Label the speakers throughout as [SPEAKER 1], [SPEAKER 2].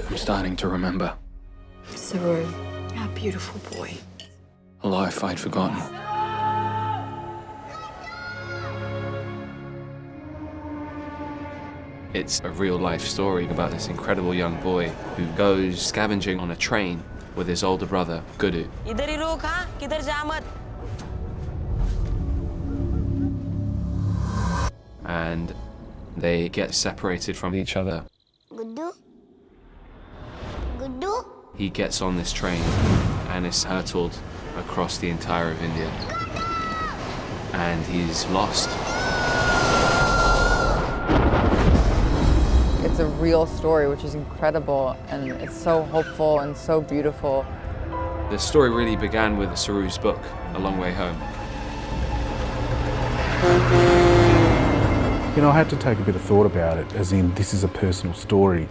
[SPEAKER 1] I'm starting to remember.
[SPEAKER 2] SAROO, our beautiful boy.
[SPEAKER 1] A life I'd forgotten. It's a real-life story about this incredible young boy who goes scavenging on a train with his older brother, Guru. And they get separated from each other. He gets on this train and is hurtled across the entire of India. And he's lost.
[SPEAKER 3] It's a real story, which is incredible, and it's so hopeful and so beautiful.
[SPEAKER 1] The story really began with SAROO's book, A Long Way Home.
[SPEAKER 4] You know, I had to take a bit of thought about it, as in this is a personal story,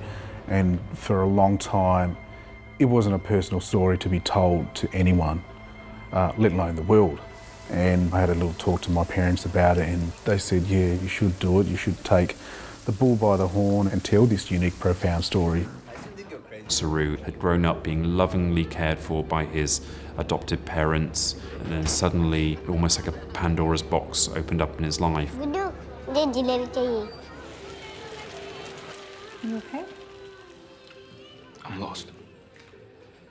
[SPEAKER 4] and for a long time it wasn't a personal story to be told to anyone, let alone the world. And I had a little talk to my parents about it, and they said, yeah, you should do it, you should take the bull by the horn and tell this unique, profound story.
[SPEAKER 5] SAROO had grown up being lovingly cared for by his adopted parents, and then suddenly, almost like a Pandora's box opened up in his life.
[SPEAKER 3] You okay?
[SPEAKER 1] I'm lost.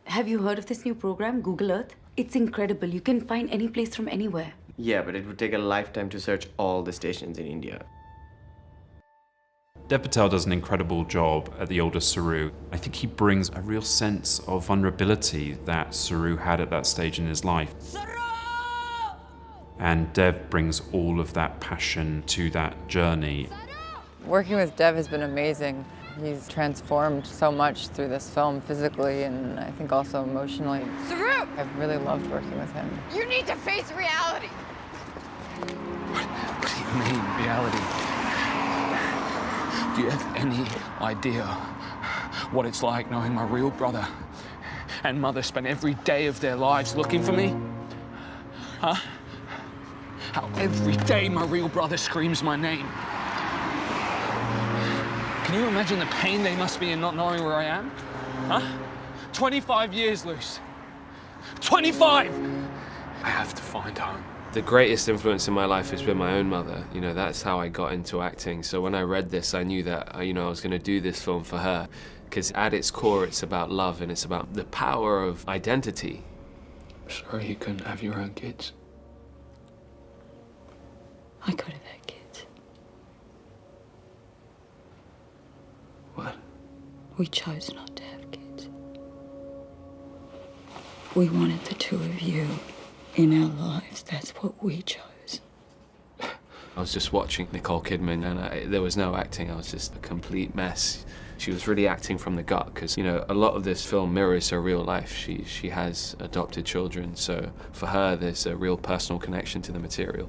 [SPEAKER 2] Have you heard of this new program, Google Earth? It's incredible. You can find any place from anywhere.
[SPEAKER 6] Yeah, but it would take a lifetime to search all the stations in India.
[SPEAKER 5] Dev Patel does an incredible job at the older SAROO. I think he brings a real sense of vulnerability that SAROO had at that stage in his life. And Dev brings all of that passion to that journey.
[SPEAKER 3] Working with Dev has been amazing. He's transformed so much through this film, physically and I think also emotionally.
[SPEAKER 7] SAROO!
[SPEAKER 3] I've really loved working with him.
[SPEAKER 7] You need to face reality.
[SPEAKER 1] What do you mean, reality? Do you have any idea what it's like knowing my real brother and mother spent every day of their lives looking for me? Huh? How every day my real brother screams my name. Can you imagine the pain they must be in not knowing where I am? Huh? 25 years, Luce. 25! I have to find home. The greatest influence in my life has been my own mother. You know, that's how I got into acting. So when I read this, I knew that, you know, I was going to do this film for her. Because at its core, it's about love and it's about the power of identity. Sorry you couldn't have your own kids.
[SPEAKER 2] I could have had kids.
[SPEAKER 1] What?
[SPEAKER 2] We chose not to have kids. We wanted the two of you in our lives. That's what we chose.
[SPEAKER 1] I was just watching Nicole Kidman and there was no acting. I was just a complete mess. She was really acting from the gut because, you know, a lot of this film mirrors her real life. She has adopted children, so for her there's a real personal connection to the material.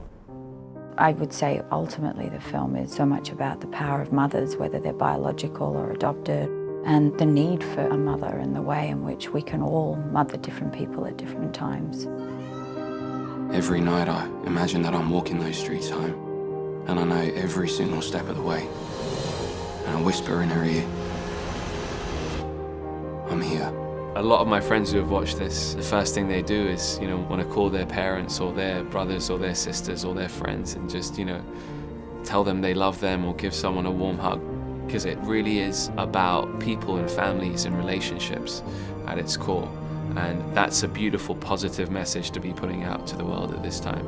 [SPEAKER 8] I would say ultimately the film is so much about the power of mothers, whether they're biological or adopted, and the need for a mother and the way in which we can all mother different people at different times.
[SPEAKER 1] Every night I imagine that I'm walking those streets home, and I know every single step of the way, and I whisper in her ear, I'm here. A lot of my friends who have watched this, the first thing they do is, you know, want to call their parents or their brothers or their sisters or their friends and just, you know, tell them they love them or give someone a warm hug. Because it really is about people and families and relationships at its core. And that's a beautiful, positive message to be putting out to the world at this time.